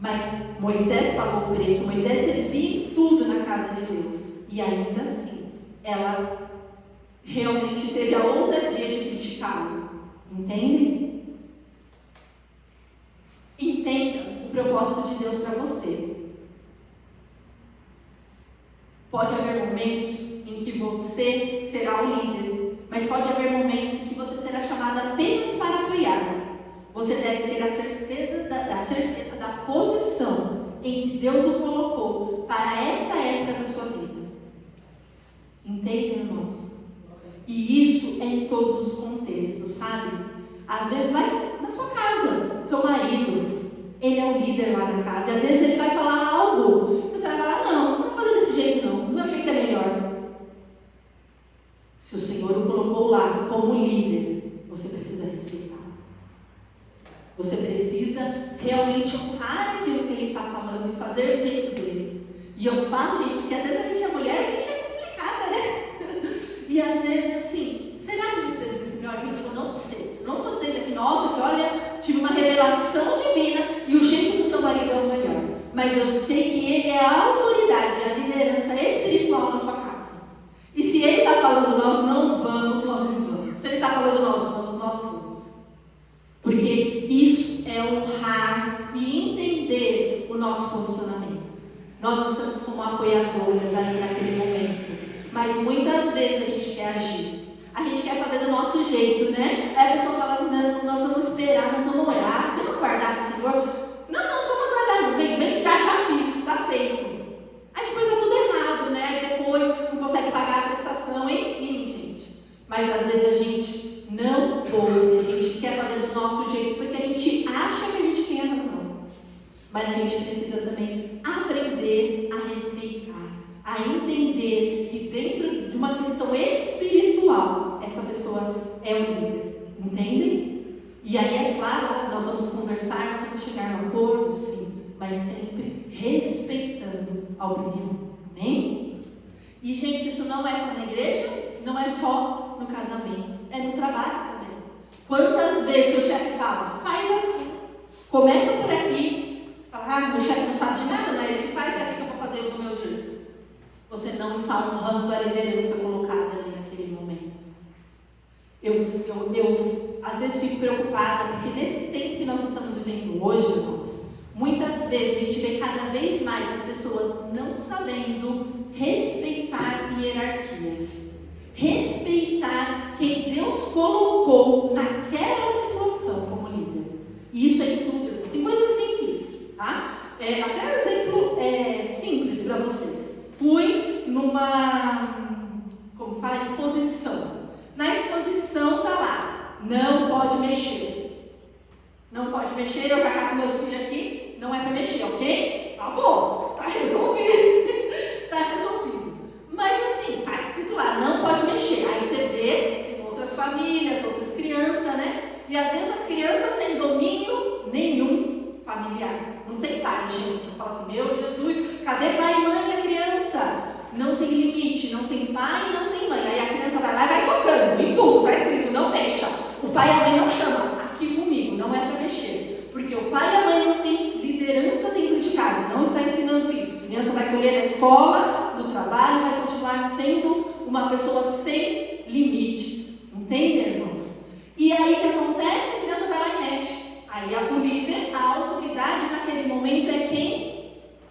Mas Moisés pagou o preço. Moisés servia tudo na casa de Deus. E ainda assim, ela realmente teve a ousadia de criticá-lo. Entendem? Entenda o propósito de Deus para você. Pode haver momentos em que você será o líder, mas pode haver momentos em que você será chamado apenas para apoiar. Você deve ter a certeza da posição em que Deus o colocou para essa época da sua vida. Entendem, irmãos? E isso é em todos os contextos, sabe? Às vezes vai na sua casa, seu marido, ele é o líder lá na casa, e às vezes ele vai falar algo, você vai falar: não vou fazer desse jeito não, o meu jeito é melhor. Se o Senhor o colocou lá como líder, você precisa respeitar. Você precisa realmente honrar aquilo que ele está falando e fazer do jeito dele. E eu falo, gente, porque às vezes a gente é mulher, a gente é complicada, né? E às vezes assim, será que a gente precisa melhor? Gente, eu não sei. Eu não estou dizendo aqui, nossa, que olha, tive uma revelação divina e o jeito do seu marido é o melhor. Mas eu sei que ele é a autoridade, a liderança espiritual na sua casa. E se ele está falando nós não vamos, nós não vamos. Se ele está falando nós vamos, nós vamos. Porque isso é honrar e entender o nosso posicionamento. Nós estamos como apoiadoras ali naquele momento. Mas muitas vezes a gente quer agir. A gente quer fazer do nosso jeito, né? Aí a pessoa fala: não, nós vamos esperar, nós vamos orar, vamos aguardar o Senhor. Não vamos aguardar, não. Vem cá, já fiz, está feito. Aí depois dá tudo errado, né? Aí depois não consegue pagar a prestação, enfim, gente. Mas às vezes a gente não ouve, a gente quer fazer do nosso jeito, porque a gente acha que a gente tem a razão. Mas a gente precisa também aprender a respeitar, a entender que dentro de uma questão espiritual, essa pessoa é um líder. Entendem? E aí, é claro, nós vamos conversar, nós vamos chegar no acordo, sim, mas sempre respeitando a opinião. Amém? E, gente, isso não é só na igreja, não é só no casamento, é no trabalho também. Quantas vezes o chefe fala: faz assim, começa por aqui, você fala: meu chefe não sabe de nada, mas ele faz, daqui que eu vou fazer do meu jeito. Você não está honrando a liderança colocada ali naquele momento. Eu às vezes fico preocupada, porque nesse tempo que nós estamos vivendo hoje, irmãos, muitas vezes a gente vê cada vez mais as pessoas não sabendo respeitar hierarquias, respeitar quem Deus colocou naquela situação. até um exemplo simples para vocês. Fui numa, como fala, exposição. Na exposição tá lá, não pode mexer. Não pode mexer, eu já cato meus filhos aqui, não é para mexer, ok? Tá bom, tá resolvido. Tá resolvido. Mas assim, tá escrito lá, não pode mexer. Aí você vê, tem outras famílias, outras crianças, né? E às vezes as crianças sem domínio nenhum familiar. Não tem pai, gente. Eu falo assim, meu Jesus, cadê pai e mãe da criança? Não tem limite, não tem pai e não tem mãe. Aí a criança vai lá e vai tocando, e tudo, tá escrito, não mexa. O pai e a mãe não chamam, aqui comigo, não é para mexer. Porque o pai e a mãe não têm liderança dentro de casa, não está ensinando isso. A criança vai colher na escola, no trabalho, vai continuar sendo uma pessoa sem limites. Entendem, irmãos? E aí o que acontece? A criança vai lá e mexe. Aí o líder, a autoridade naquele momento é quem?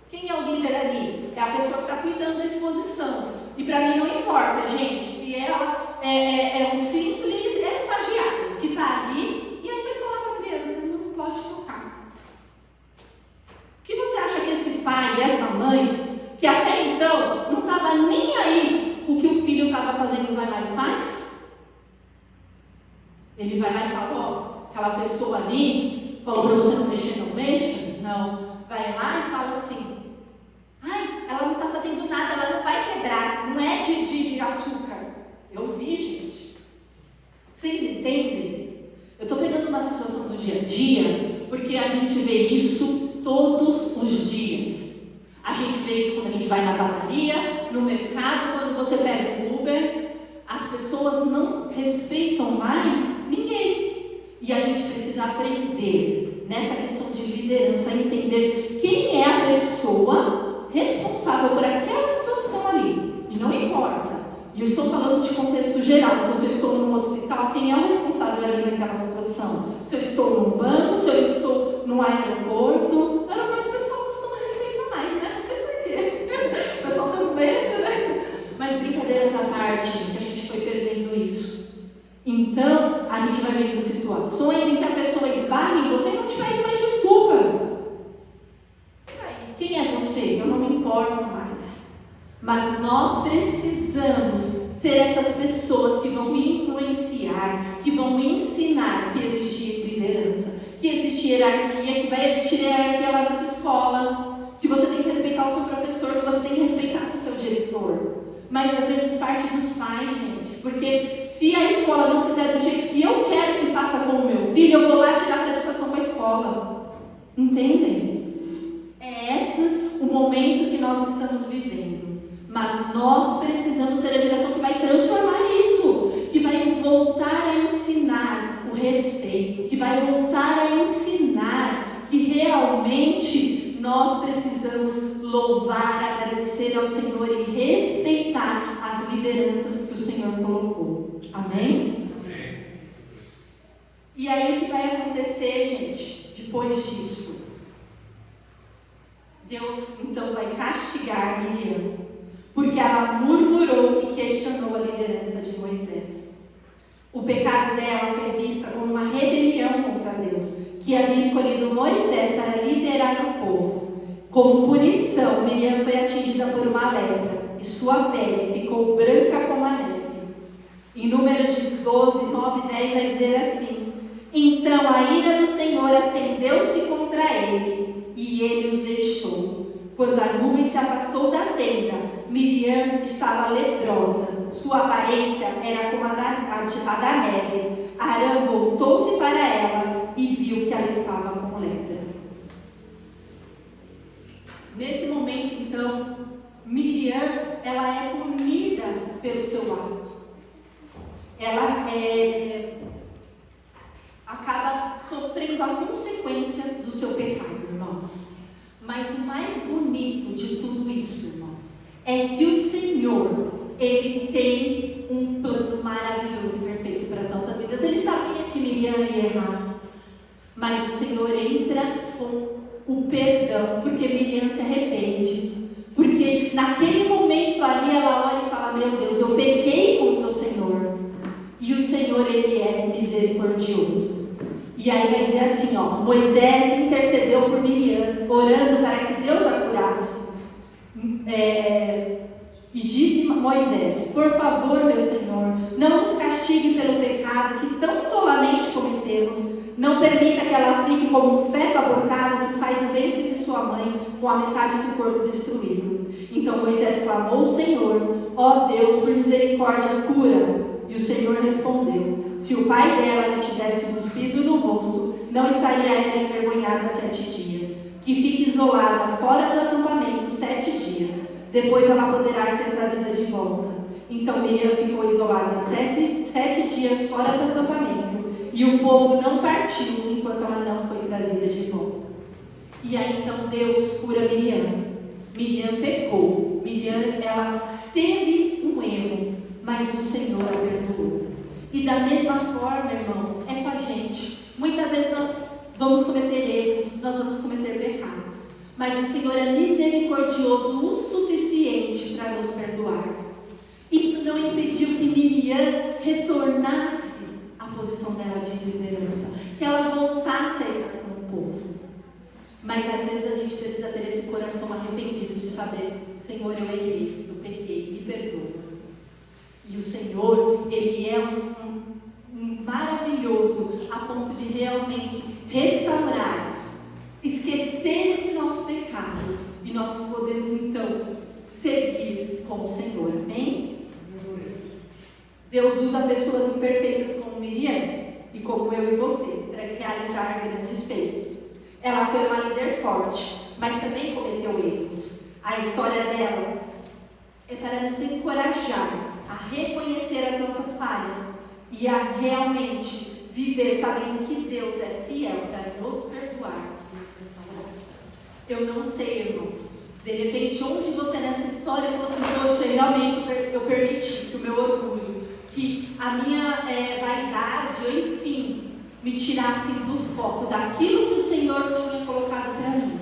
Quem é o líder ali? É a pessoa que está cuidando da exposição. E para mim não importa, gente, se ela é um simples estagiário que está ali e aí vai falar para a criança, não pode tocar. O que você acha que esse pai e essa mãe, que até então não estava nem aí com o que o filho estava fazendo, vai lá e faz? Ele vai lá e fala, ó, aquela pessoa ali falou para você não mexer, não mexa? Não. Vai lá e fala assim, ai, ela não está fazendo nada, ela não vai quebrar, não é de açúcar. Eu vi, gente. Vocês entendem? Eu estou pegando uma situação do dia a dia, porque a gente vê isso todos os dias. A gente vê isso quando a gente vai na padaria, no mercado, quando você pega o Uber. As pessoas não respeitam mais ninguém. E a gente precisa aprender nessa questão de liderança, entender quem é a pessoa responsável por aquela situação ali. E não importa. E eu estou falando de contexto geral. Então, se eu estou num hospital, quem é o responsável ali naquela situação? Se eu estou num banco, se eu estou num aeroporto. No aeroporto o pessoal costuma respeitar mais, né? Não sei porquê. O pessoal tem medo, né? Mas brincadeiras à parte, gente, a gente foi perdendo isso. Então, a gente vai vendo situações em que a pessoa esbarra em você e não te pede mais desculpa. Quem é você? Eu não me importo mais. Mas nós precisamos ser essas pessoas que vão influenciar, que vão ensinar que existe liderança, que existe hierarquia, que vai existir hierarquia lá na sua escola, que você tem que respeitar o seu professor, que você tem que respeitar o seu diretor. Mas às vezes parte dos pais, gente, porque se a escola não fizer do jeito que eu quero que faça com o meu filho, eu vou lá tirar satisfação com a escola. Entendem? É esse o momento que nós estamos vivendo. Mas nós precisamos ser a geração que vai transformar isso, que vai voltar a ensinar o respeito, que vai voltar a ensinar que realmente nós precisamos louvar, agradecer ao Senhor e respeitar as lideranças que o Senhor colocou. Amém? Amém. E aí o que vai acontecer, gente, depois disso? Deus então vai castigar Miriam, porque ela murmurou e questionou a liderança de Moisés. O pecado dela foi visto como uma rebelião contra Deus, que havia escolhido Moisés para liderar o povo. Como punição, Miriam foi atingida por uma lepra e sua pele ficou branca como a neve. Em Números 12, 9 e 10 vai dizer assim: então a ira do Senhor acendeu-se contra ele e ele os deixou. Quando a nuvem se afastou da tenda, Miriam estava leprosa. Sua aparência era como a da neve. Arão voltou-se para ela e viu que ela estava com lepra. Nesse momento, então, Miriam, ela é punida pelo seu ato. Ela acaba sofrendo a consequência do seu pecado, irmãos. Mas o mais bonito de tudo isso, irmãos, é que o Senhor, Ele tem um plano maravilhoso e perfeito para as nossas vidas. Ele sabia que Miriam ia errar, mas o Senhor entra com o perdão, porque Miriam se arrepende. Porque naquele momento ali ela olha e fala: meu Deus, eu pequei contra o Senhor. E o Senhor, Ele é misericordioso. E aí vai dizer assim, ó, Moisés intercedeu por Miriam, orando para que Deus a curasse. E disse Moisés: por favor, meu Senhor, não nos castigue pelo pecado que tão tolamente cometemos. Não permita que ela fique como um feto abortado que sai do ventre de sua mãe com a metade do corpo destruído. Então Moisés clamou ao Senhor: ó Deus, por misericórdia, cura. E o Senhor respondeu: se o pai dela lhe tivesse cuspido no rosto, não estaria ela envergonhada 7 dias. Que fique isolada fora do acampamento 7 dias. Depois ela poderá ser trazida de volta. Então Miriam ficou isolada 7 dias fora do acampamento. E o povo não partiu enquanto ela não foi trazida de volta. E aí então Deus cura Miriam. Miriam pecou. Miriam, ela teve um erro, mas o Senhor a perdoou. E da mesma forma, irmãos, é com a gente. Muitas vezes nós vamos cometer erros, nós vamos cometer pecados. Mas o Senhor é misericordioso o suficiente para nos perdoar. Isso não impediu que Miriam retornasse à posição dela de liderança, que ela voltasse a estar com o povo. Mas às vezes a gente precisa ter esse coração arrependido de saber: Senhor, eu errei, eu pequei, me perdoa. E o Senhor, Ele é um maravilhoso a ponto de realmente restaurar, esquecer esse nosso pecado, e nós podemos então seguir com o Senhor. Amém? Deus usa pessoas imperfeitas como Miriam e como eu e você para realizar grandes feitos. Ela foi uma líder forte, mas também cometeu erros. A história dela é para nos encorajar a reconhecer as nossas falhas e a realmente viver sabendo que Deus é fiel para nos perdoar. Eu não sei, irmãos, de repente onde você nessa história falou assim: poxa, realmente eu permiti que o meu orgulho, que a minha vaidade, ou enfim, me tirassem do foco daquilo que o Senhor tinha colocado para mim.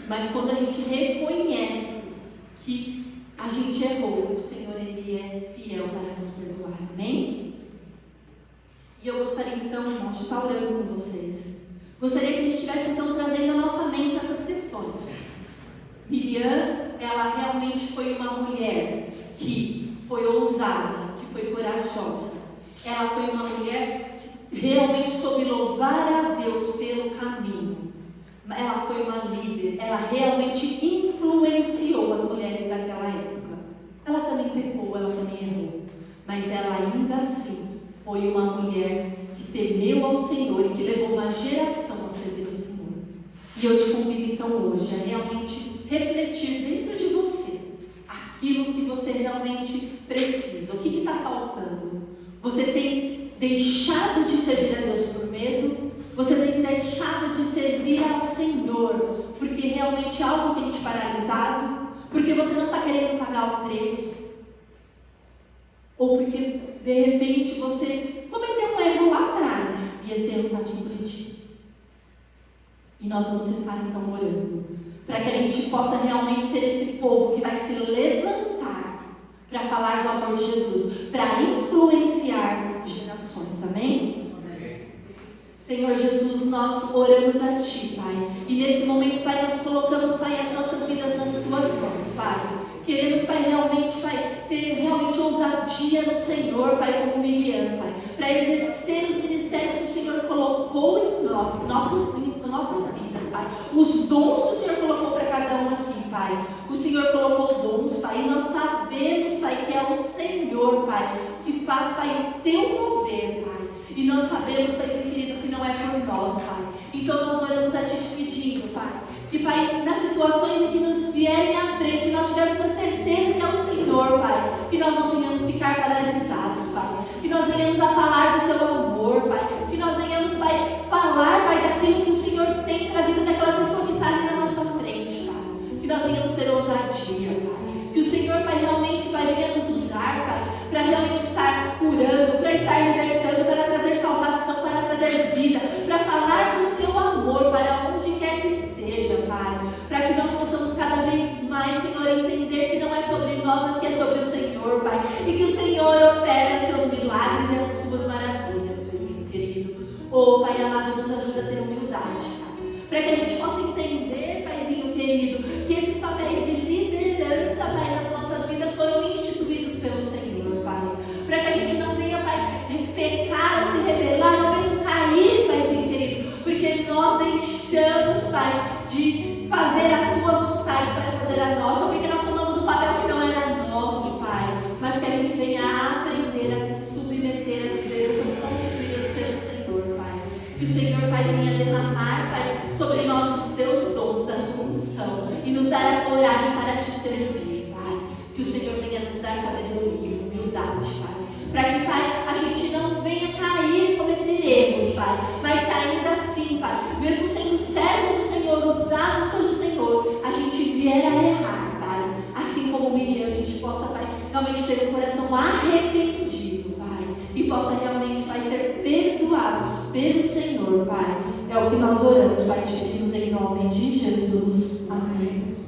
Mas quando a gente reconhece que a gente errou, o Senhor, Ele é fiel para nos perdoar. Amém? E eu gostaria então, irmãos, de estar orando com vocês. Gostaria que a gente estivesse então trazendo à nossa mente essas questões. Miriam, ela realmente foi uma mulher que foi ousada, que foi corajosa. Ela foi uma mulher que realmente soube louvar a Deus pelo caminho. Ela foi uma líder, ela realmente influenciou as mulheres daquela época. Ela também pecou, ela também errou. Mas ela ainda assim foi uma mulher que temeu ao Senhor e que levou uma geração a servir ao Senhor. E eu te convido então hoje a realmente refletir dentro de você aquilo que você realmente precisa. O que está faltando? Você tem deixado de servir a Deus por medo? Você tem deixado de servir ao Senhor porque realmente algo tem te paralisado? Porque você não está querendo pagar o preço? Ou porque de repente você cometeu um erro lá atrás e esse erro está te impedindo? E nós vamos estar então orando para que a gente possa realmente ser esse povo que vai se levantar para falar do amor de Jesus, para influenciar gerações. Amém? Amém? Senhor Jesus, nós oramos a Ti, Pai. E nesse momento, Pai, nós colocamos, Pai, as nossas vidas nas Tuas mãos, Pai. Queremos, Pai, realmente, Pai, ter realmente ousadia no Senhor, Pai, como Miriam, Pai, para exercer os ministérios que o Senhor colocou em nossas vidas, Pai. Os dons que o Senhor colocou para cada um aqui, Pai. O Senhor colocou dons, Pai, e nós sabemos, Pai, que é o Senhor, Pai, que faz, Pai, o Teu mover, Pai. E nós sabemos, Pai, querido, que não é por nós, Pai. Então nós oramos a Ti te pedindo, Pai, que, Pai, nas situações em que nos vierem à frente, nós tivermos a certeza que é o Senhor, Pai, que nós não venhamos ficar paralisados, Pai, que nós venhamos a falar do Teu amor, Pai, que nós venhamos, Pai, falar, Pai, daquilo que o Senhor tem para a vida daquela pessoa que está ali na nossa frente, Pai, que nós venhamos ter ousadia, Pai, que o Senhor, Pai, realmente, Pai, venha nos usar, Pai, para realmente estar curando, para estar libertando, para trazer salvação, para trazer vida, para falar do Seu amor, para onde quer que seja, Pai, para que nós possamos cada vez mais, Senhor, entender que não é sobre nós, mas que é sobre o Senhor, Pai, e que o Senhor opera Seus milagres e as Suas maravilhas. amado, nos ajuda a ter humildade, Pai. Para que a gente possa entender, Paizinho querido, que esses papéis de liderança, Pai, nas nossas vidas foram instituídos pelo Senhor, Pai. Para que a gente não venha, Pai, pecar, se rebelar, ou mesmo cair, Paizinho querido, porque nós deixamos, Pai, de fazer a Tua vontade para fazer a nossa, porque nós tomamos um papel que não era nosso, Pai, mas que a gente venha a aprender a se submeter às lideranças constituídas pelo Senhor, Pai. Que o Senhor, Pai, venha derramar, Pai, sobre nós os Teus dons, da Tua unção, e nos dar a coragem para Te servir, Pai. Que o Senhor venha nos dar sabedoria e humildade, Pai, para que, Pai, a gente não venha cair e cometer erros, Pai, mas ainda assim, Pai, mesmo sendo servos do Senhor, usados pelo Senhor, a gente vier a errar, Pai, assim como Miriam, a gente possa, Pai, realmente ter um coração arrependido, Pai, e possa realmente, Pai, ser perdoados pelo Senhor, Pai. É o que nós oramos, Pai, te pedimos em nome de Jesus. Amém.